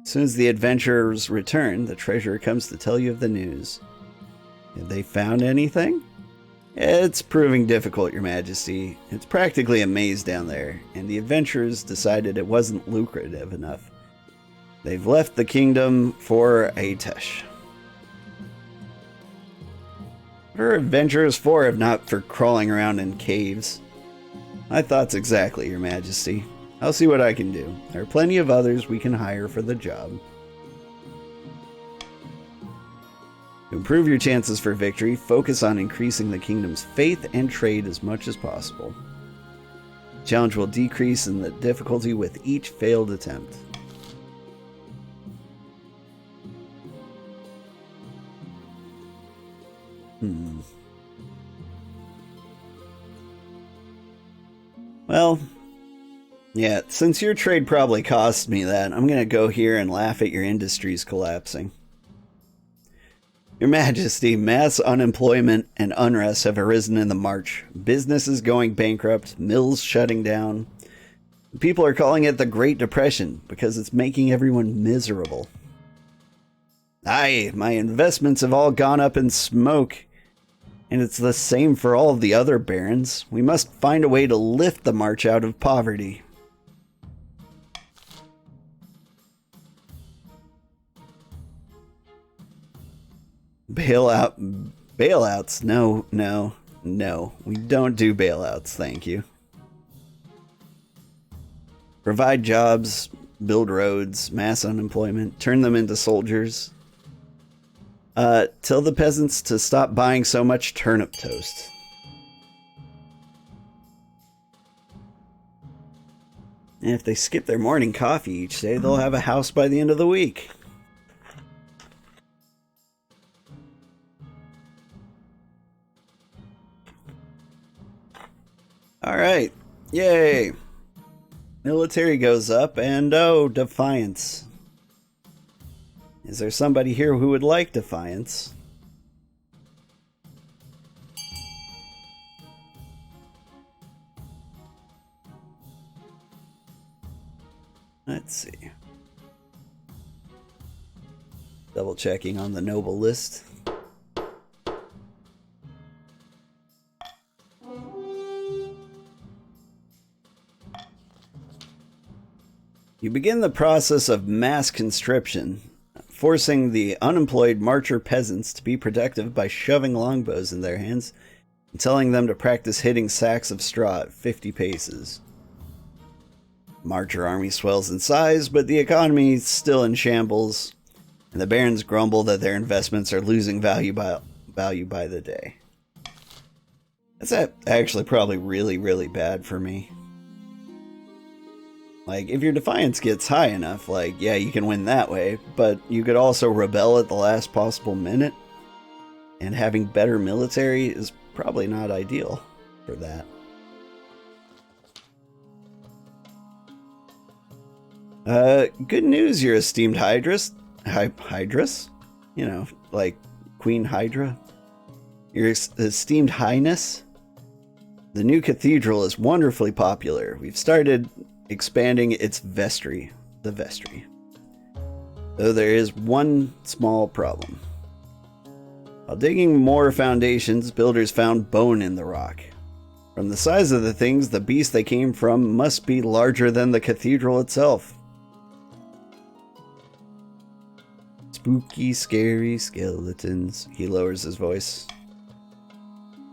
As soon as the adventurers return, the treasurer comes to tell you of the news. Have they found anything? It's proving difficult, Your Majesty. It's practically a maze down there, and the adventurers decided it wasn't lucrative enough. They've left the kingdom for Atesh. What are adventurers for if not for crawling around in caves? My thoughts exactly, Your Majesty. I'll see what I can do. There are plenty of others we can hire for the job. To improve your chances for victory, focus on increasing the kingdom's faith and trade as much as possible. The challenge will decrease in the difficulty with each failed attempt. Well, yeah, since your trade probably cost me that, I'm going to go here and laugh at your industries collapsing. Your Majesty, mass unemployment and unrest have arisen in the march. Businesses going bankrupt, mills shutting down. People are calling it the Great Depression because it's making everyone miserable. Aye, my investments have all gone up in smoke. And it's the same for all of the other barons. We must find a way to lift the march out of poverty. Bailouts? No. We don't do bailouts, thank you. Provide jobs, build roads, mass unemployment, turn them into soldiers. Tell the peasants to stop buying so much turnip toast. And if they skip their morning coffee each day, they'll have a house by the end of the week. Alright. Yay. Military goes up, and oh, defiance. Is there somebody here who would like defiance? Let's see. Double checking on the noble list. You begin the process of mass conscription, forcing the unemployed marcher peasants to be productive by shoving longbows in their hands and telling them to practice hitting sacks of straw at 50 paces. Marcher army swells in size, but the economy is still in shambles, and the barons grumble that their investments are losing value by the day. That's actually probably really bad for me. Like, if your defiance gets high enough, like, yeah, you can win that way, but you could also rebel at the last possible minute, and having better military is probably not ideal for that. Good news, your esteemed Hydrus. Hydrus? You know, like Queen Hydra. Your esteemed Highness. The new cathedral is wonderfully popular. We've started expanding its vestry, the vestry. Though there is one small problem. While digging more foundations, builders found bone in the rock. From the size of the things, the beast they came from must be larger than the cathedral itself. Spooky, scary skeletons. He lowers his voice.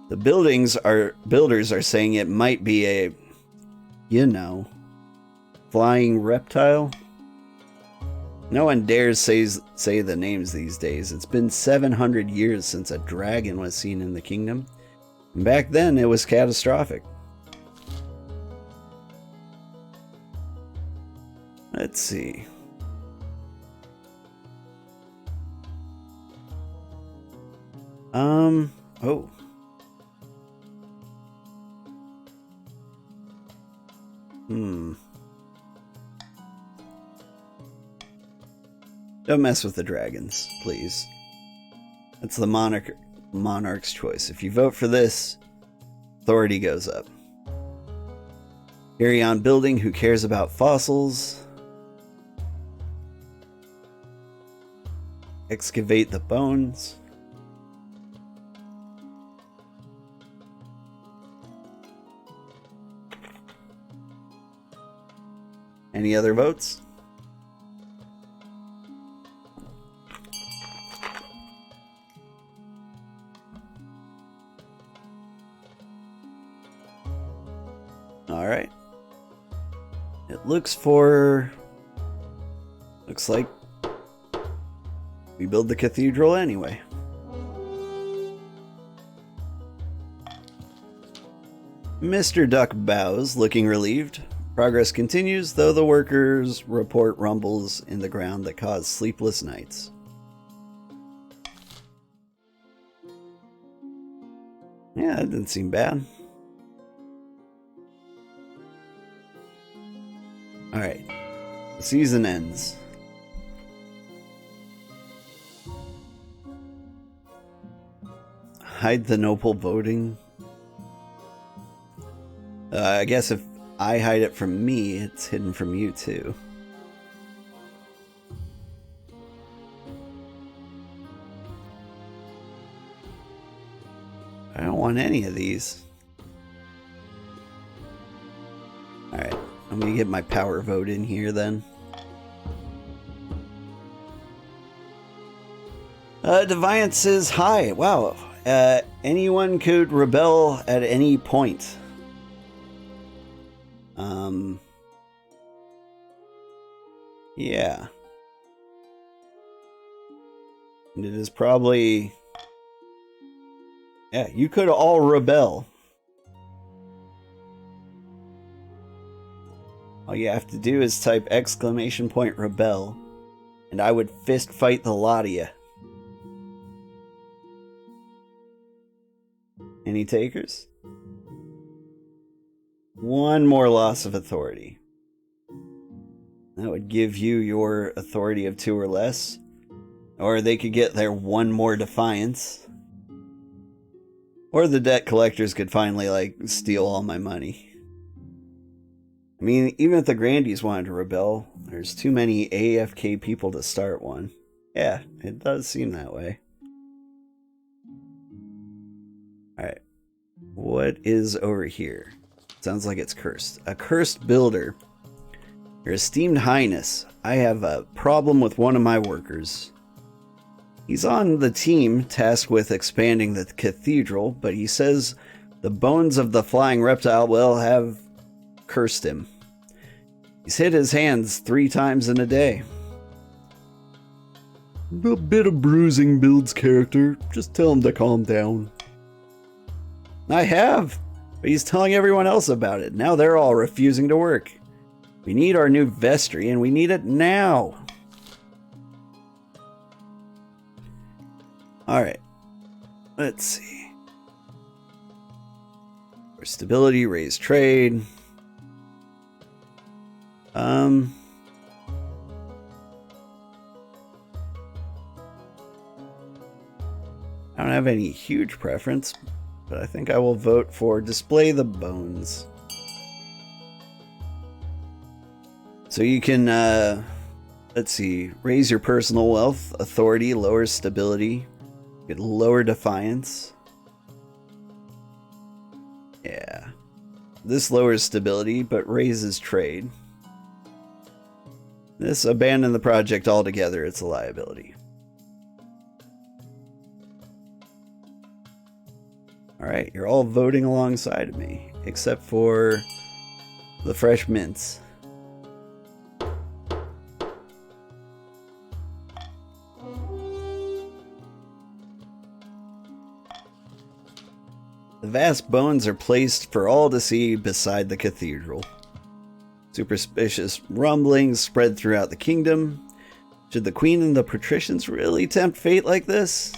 The builders are saying it might be a, flying reptile? No one dares say the names these days. It's been 700 years since a dragon was seen in the kingdom. And back then, it was catastrophic. Let's see. Oh. Don't mess with the dragons, please. That's the monarch's choice. If you vote for this, authority goes up. Carry on building. Who cares about fossils? excavate the bones. Any other votes? All right. It looks like we build the cathedral anyway. Mr. Duck bows, looking relieved. Progress continues, though the workers report rumbles in the ground that cause sleepless nights. Yeah, that didn't seem bad. Alright. The season ends. Hide the noble voting. I guess if I hide it from me, it's hidden from you too. I don't want any of these. Alright, I'm gonna get my power vote in here then. Defiance is high. Wow. Anyone could rebel at any point. Yeah. And it is probably... Yeah, you could all rebel. All you have to do is type !rebel, and I would fist fight the lot of you. Any takers? One more loss of authority. That would give you your authority of 2 or less. Or they could get their 1 more defiance. Or the debt collectors could finally, like, steal all my money. I mean, even if the Grandees wanted to rebel, there's too many AFK people to start one. Yeah, it does seem that way. Alright. What is over here? Sounds like it's cursed. A cursed builder. Your esteemed highness, I have a problem with one of my workers. He's on the team tasked with expanding the cathedral, but he says the bones of the flying reptile will have cursed him. He's hit his hands 3 times in a day. A bit of bruising builds character. Just tell him to calm down. I have, but he's telling everyone else about it. Now they're all refusing to work. We need our new vestry, and we need it now. Alright. Let's see. For stability, raise trade. I don't have any huge preference, but I think I will vote for display the bones. So you can, let's see, raise your personal wealth, authority, lower stability, get lower defiance. Yeah. This lowers stability, but raises trade. This abandon the project altogether, it's a liability. Alright, you're all voting alongside of me, except for the fresh mints. The vast bones are placed for all to see beside the cathedral. Superstitious rumblings spread throughout the kingdom. Should the Queen and the Patricians really tempt fate like this?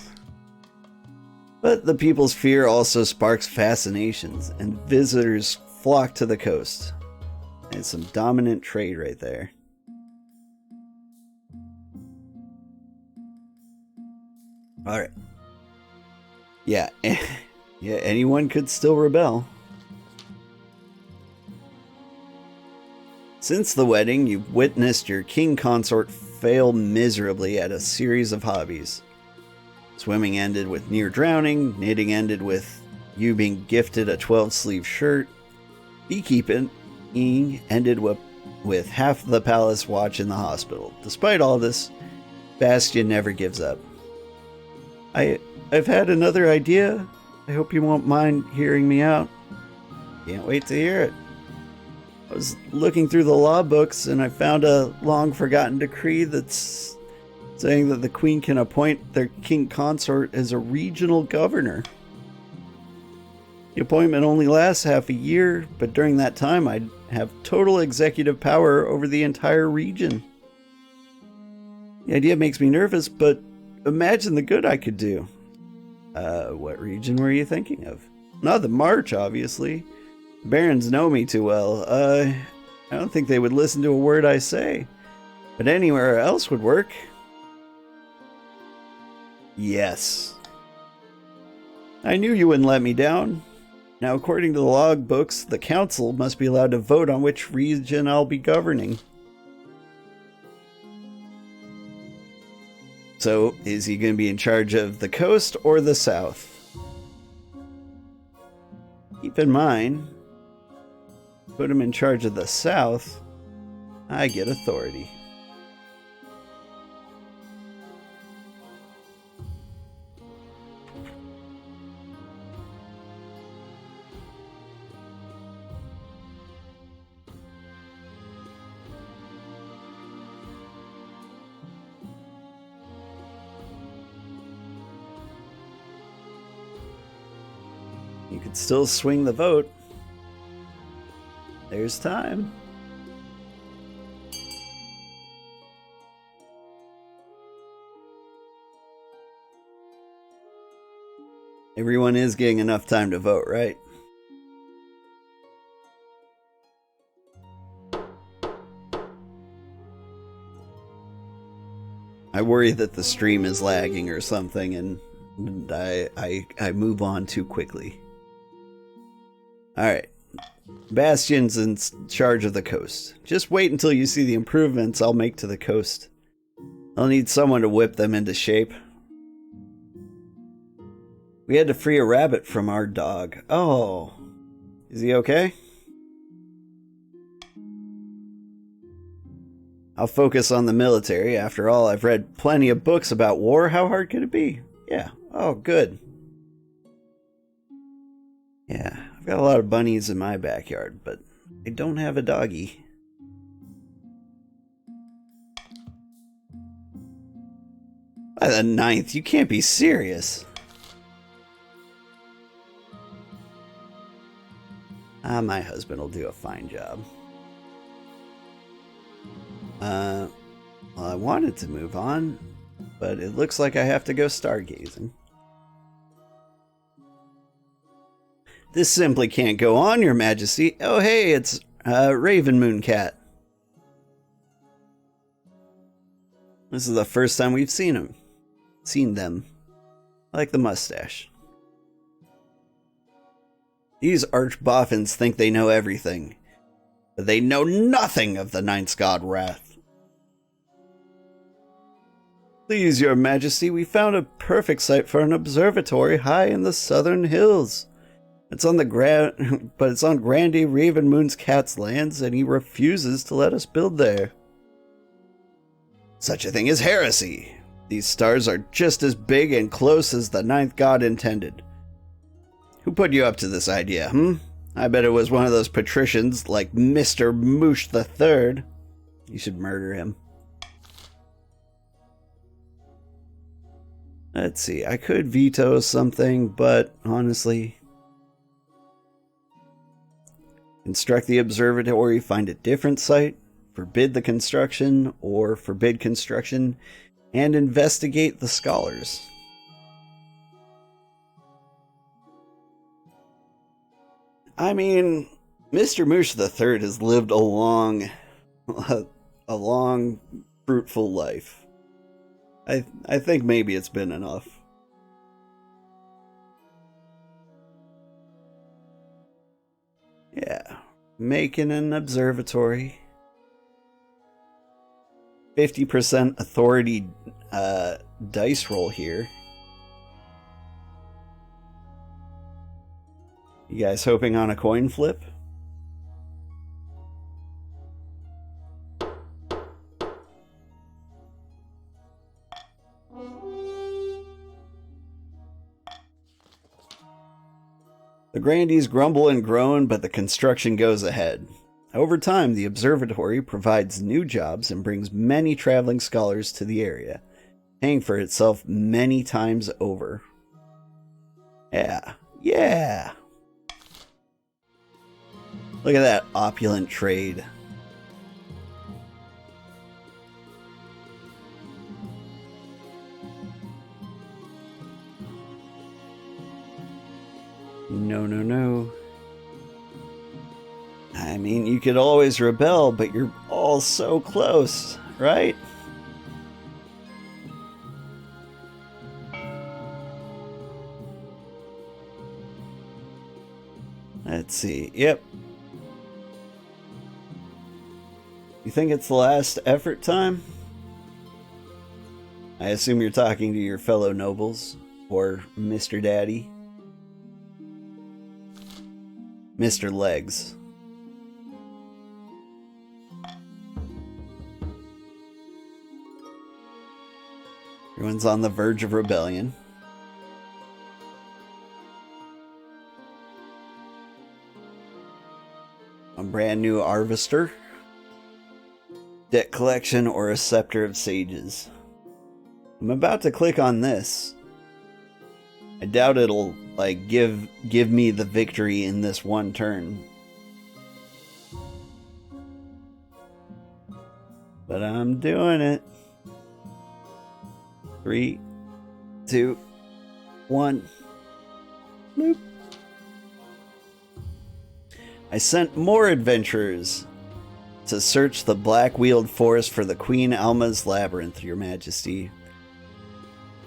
But the people's fear also sparks fascinations, and visitors flock to the coast. And some dominant trade right there. Alright. Yeah. Yeah, anyone could still rebel. Since the wedding, you've witnessed your king consort fail miserably at a series of hobbies. Swimming ended with near drowning, knitting ended with you being gifted a 12-sleeve shirt, beekeeping ended with half the palace watch in the hospital. Despite all this, Bastion never gives up. I've had another idea. I hope you won't mind hearing me out. Can't wait to hear it. I was looking through the law books and I found a long-forgotten decree that's saying that the queen can appoint their king consort as a regional governor. The appointment only lasts half a year, but during that time I'd have total executive power over the entire region. The idea makes me nervous, but imagine the good I could do. What region were you thinking of? Not the March, obviously. The barons know me too well. I don't think they would listen to a word I say. But anywhere else would work. Yes. I knew you wouldn't let me down. Now, according to the log books, the council must be allowed to vote on which region I'll be governing. So, is he going to be in charge of the coast or the south? Keep in mind, put him in charge of the south, I get authority. You could still swing the vote. There's time. Everyone is getting enough time to vote, right? I worry that the stream is lagging or something, and I move on too quickly. Alright. Bastion's in charge of the coast. Just wait until you see the improvements I'll make to the coast. I'll need someone to whip them into shape. We had to free a rabbit from our dog. Oh. Is he okay? I'll focus on the military. After all, I've read plenty of books about war. How hard could it be? Yeah. Oh, good. Yeah, I've got a lot of bunnies in my backyard, but I don't have a doggy. By the 9th, you can't be serious. My husband will do a fine job. Well, I wanted to move on, but it looks like I have to go stargazing. This simply can't go on, Your Majesty. Oh, hey, it's Raven Moon Cat. This is the first time we've seen them. I like the mustache. These arch-boffins think they know everything, but they know nothing of the Ninth God Wrath. Please, Your Majesty, we found a perfect site for an observatory high in the southern hills. It's on it's on Grandee Raven Moon's cat's lands, and he refuses to let us build there. Such a thing is heresy. These stars are just as big and close as the Ninth God intended. Who put you up to this idea, I bet it was one of those patricians like Mr. Moosh III. You should murder him. Let's see, I could veto something, but honestly... Instruct the observatory, find a different site, forbid the construction, or forbid construction, and investigate the scholars. I mean, Mr. Moosh III has lived a long, fruitful life. I think maybe it's been enough. Yeah, making an observatory. 50% authority dice roll here. You guys hoping on a coin flip? The Grandees grumble and groan, but the construction goes ahead. Over time, the observatory provides new jobs and brings many traveling scholars to the area, paying for itself many times over. Yeah. Look at that opulent trade. No. I mean, you could always rebel, but you're all so close, right? Let's see. Yep. You think it's the last effort time? I assume you're talking to your fellow nobles, or Mr. Daddy. Mr. Legs. Everyone's on the verge of rebellion. A brand new harvester. Debt collection or a scepter of sages. I'm about to click on this. I doubt it'll like give me the victory in this one turn. But I'm doing it. 3, 2, 1. Bloop. I sent more adventurers to search the black-wheeled forest for the Queen Alma's labyrinth, Your Majesty.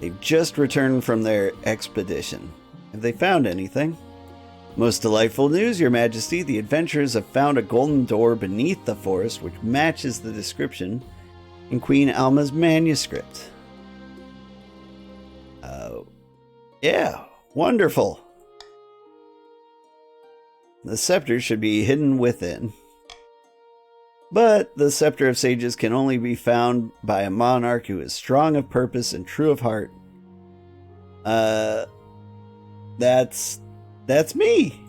They've just returned from their expedition. Have they found anything? Most delightful news, Your Majesty. The adventurers have found a golden door beneath the forest which matches the description in Queen Alma's manuscript. Yeah, wonderful. The scepter should be hidden within. But the scepter of sages can only be found by a monarch who is strong of purpose and true of heart. That's me.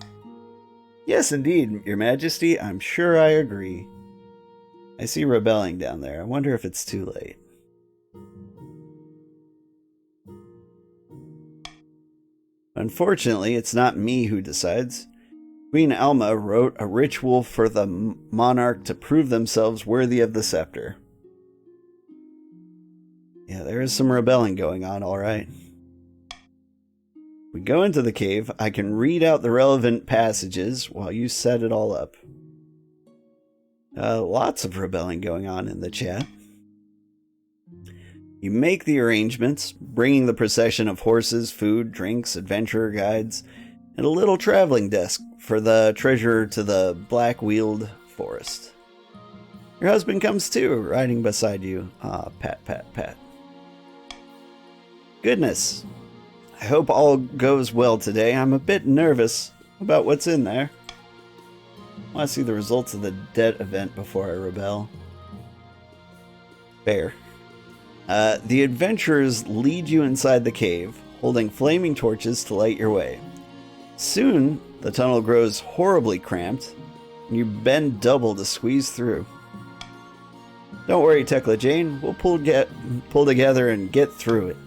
Yes, indeed, Your Majesty. I'm sure I agree. I see rebelling down there. I wonder if it's too late. Unfortunately, it's not me who decides. Queen Alma wrote a ritual for the monarch to prove themselves worthy of the scepter. Yeah, there is some rebelling going on, all right. We go into the cave. I can read out the relevant passages while you set it all up. Lots of rebelling going on in the chat. You make the arrangements, bringing the procession of horses, food, drinks, adventurer guides, and a little traveling desk for the treasurer to the black-wheeled forest. Your husband comes too, riding beside you. Ah, pat, pat, pat. Goodness. I hope all goes well today. I'm a bit nervous about what's in there. I want to see the results of the debt event before I rebel. Fair. The adventurers lead you inside the cave, holding flaming torches to light your way. Soon, the tunnel grows horribly cramped, and you bend double to squeeze through. Don't worry, Tekla-Jane. We'll pull together and get through it.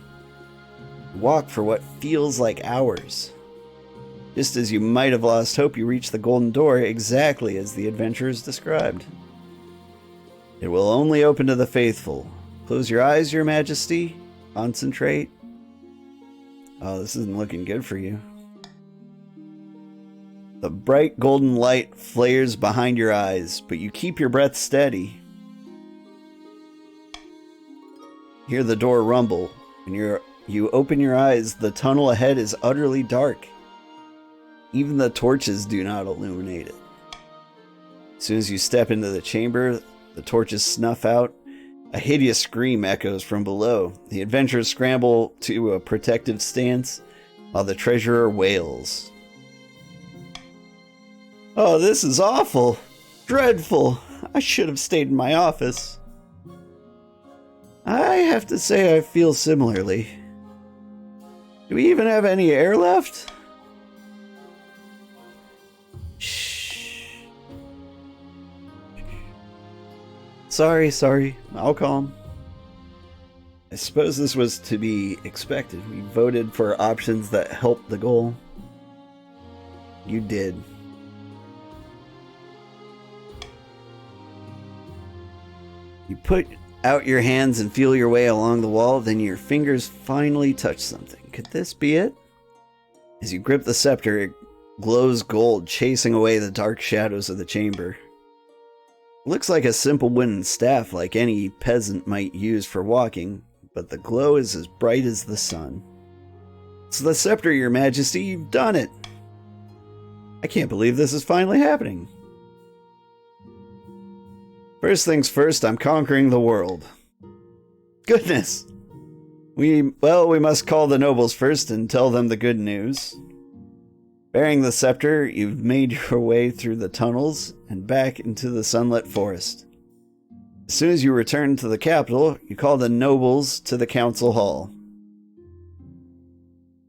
Walk for what feels like hours. Just as you might have lost hope, you reach the golden door exactly as the adventurers described. It will only open to the faithful. Close your eyes, Your Majesty. Concentrate. Oh, this isn't looking good for you. The bright golden light flares behind your eyes, but you keep your breath steady. Hear the door rumble, and you open your eyes. The tunnel ahead is utterly dark. Even the torches do not illuminate it. As soon as you step into the chamber, the torches snuff out. A hideous scream echoes from below. The adventurers scramble to a protective stance while the treasurer wails. Oh, this is awful. Dreadful. I should have stayed in my office. I have to say I feel similarly. Do we even have any air left? Shh. Sorry. I'll calm. I suppose this was to be expected. We voted for options that helped the goal. You did. You put out your hands and feel your way along the wall, then your fingers finally touch something. Could this be it? As you grip the scepter, it glows gold, chasing away the dark shadows of the chamber. It looks like a simple wooden staff like any peasant might use for walking, but the glow is as bright as the sun. It's the scepter, Your Majesty. You've done it. I can't believe this is finally happening. First things first, I'm conquering the world. Goodness! We must call the nobles first and tell them the good news. Bearing the scepter, you've made your way through the tunnels and back into the sunlit forest. As soon as you return to the capital, you call the nobles to the council hall.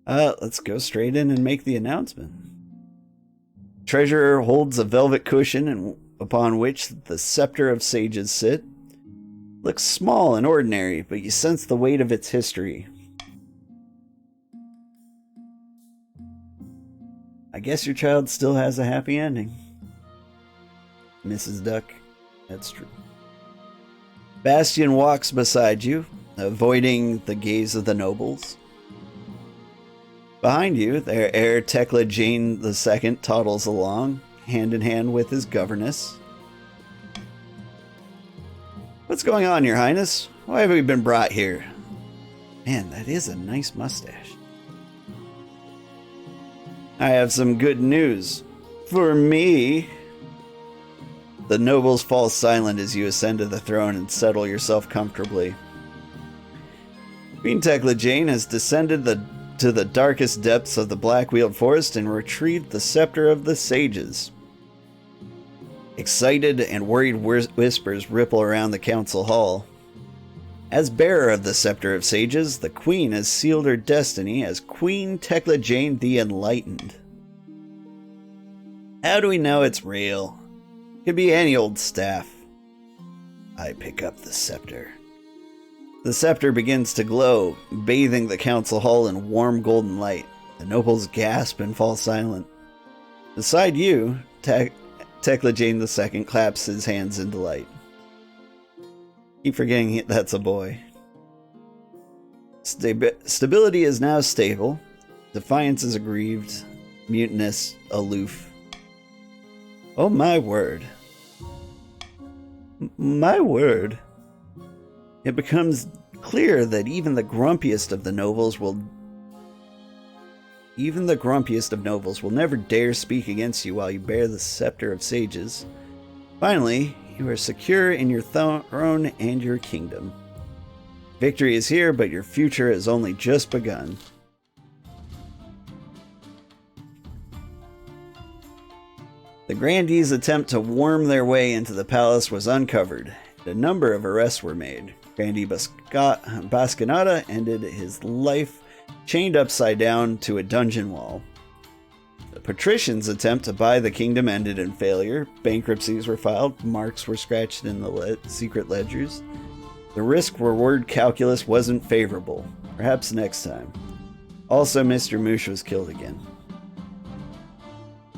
Let's go straight in and make the announcement. Treasurer holds a velvet cushion upon which the scepter of sages sit. Looks small and ordinary, but you sense the weight of its history. I guess your child still has a happy ending. Mrs. Duck, that's true. Bastian walks beside you, avoiding the gaze of the nobles. Behind you, their heir Tekla-Jane II toddles along, hand in hand with his governess. What's going on, Your Highness? Why have we been brought here? Man, that is a nice mustache. I have some good news. For me. The nobles fall silent as you ascend to the throne and settle yourself comfortably. Queen Tekla-Jane has descended to the darkest depths of the Black-Wheeled Forest and retrieved the scepter of the sages. Excited and worried whispers ripple around the council hall. As bearer of the scepter of sages, the queen has sealed her destiny as Queen Tekla-Jane the Enlightened. How do we know it's real? Could be any old staff. I pick up the scepter. The scepter begins to glow, bathing the council hall in warm golden light. The nobles gasp and fall silent. Beside you, Tekla-Jane II claps his hands in delight. Keep forgetting that's a boy. Stability is now stable. Defiance is aggrieved. Mutinous, aloof. Oh my word. My word. It becomes clear that even the grumpiest of nobles will never dare speak against you while you bear the scepter of sages. Finally, you are secure in your throne and your kingdom. Victory is here, but your future has only just begun. The Grandees' attempt to worm their way into the palace was uncovered, and a number of arrests were made. Grandee Bascanata ended his life chained upside down to a dungeon wall. The Patricians' attempt to buy the kingdom ended in failure. Bankruptcies were filed, marks were scratched in the secret ledgers. The risk-reward calculus wasn't favorable. Perhaps next time. Also, Mr. Moosh was killed again.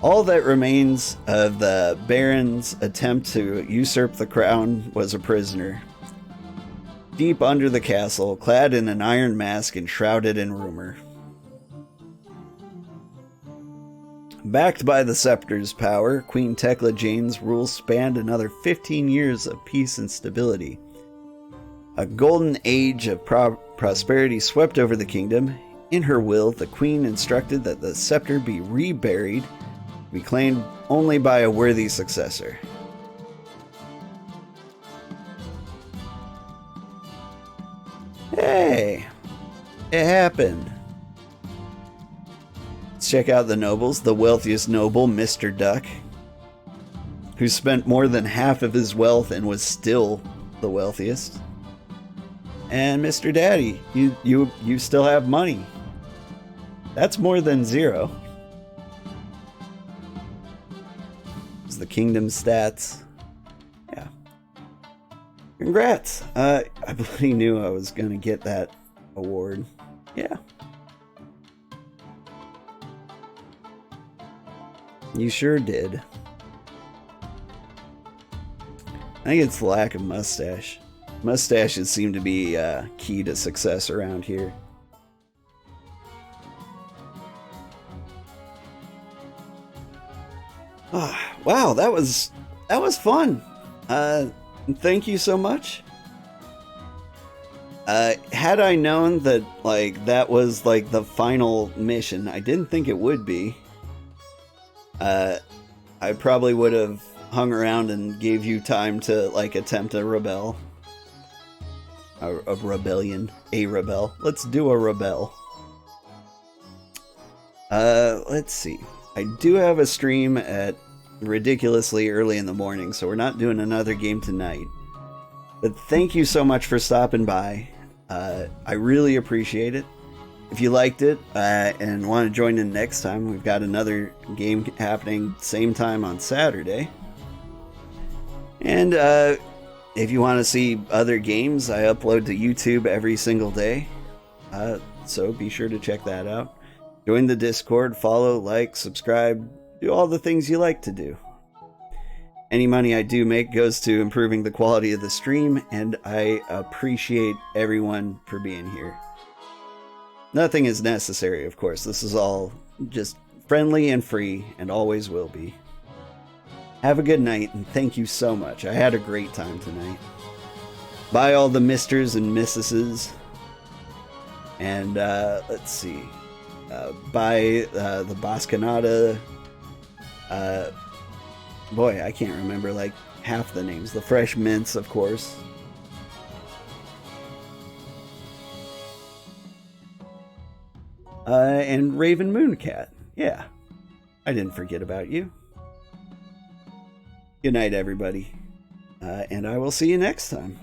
All that remains of the Baron's attempt to usurp the crown was a prisoner. Deep under the castle, clad in an iron mask and shrouded in rumor. Backed by the scepter's power, Queen Tekla-Jane's rule spanned another 15 years of peace and stability. A golden age of prosperity swept over the kingdom. In her will, the queen instructed that the scepter be reburied, to be claimed only by a worthy successor. Hey, it happened. Let's check out the nobles. The wealthiest noble, Mr. Duck, who spent more than half of his wealth and was still the wealthiest. And Mr. Daddy, you still have money. That's more than zero. It's the kingdom stats. Yeah. Congrats. I bloody knew I was gonna get that award. Yeah. You sure did. I think it's the lack of mustache. Mustaches seem to be key to success around here. Oh, wow, that was fun. Thank you so much. Had I known that that was the final mission, I didn't think it would be. I probably would have hung around and gave you time to attempt a rebel. A rebellion. A rebel. Let's do a rebel. Let's see. I do have a stream at ridiculously early in the morning, so we're not doing another game tonight. But thank you so much for stopping by. I really appreciate it. If you liked it and want to join in next time, we've got another game happening same time on Saturday. And if you want to see other games, I upload to YouTube every single day. So be sure to check that out. Join the Discord, follow, like, subscribe, do all the things you like to do. Any money I do make goes to improving the quality of the stream, and I appreciate everyone for being here. Nothing is necessary, of course. This is all just friendly and free, and always will be. Have a good night, and thank you so much. I had a great time tonight. Bye all the misters and missuses. And, let's see. Bye, the Boscanata. Boy, I can't remember, half the names. The Fresh Mints, of course. And Raven Mooncat. Yeah. I didn't forget about you. Good night, everybody. And I will see you next time.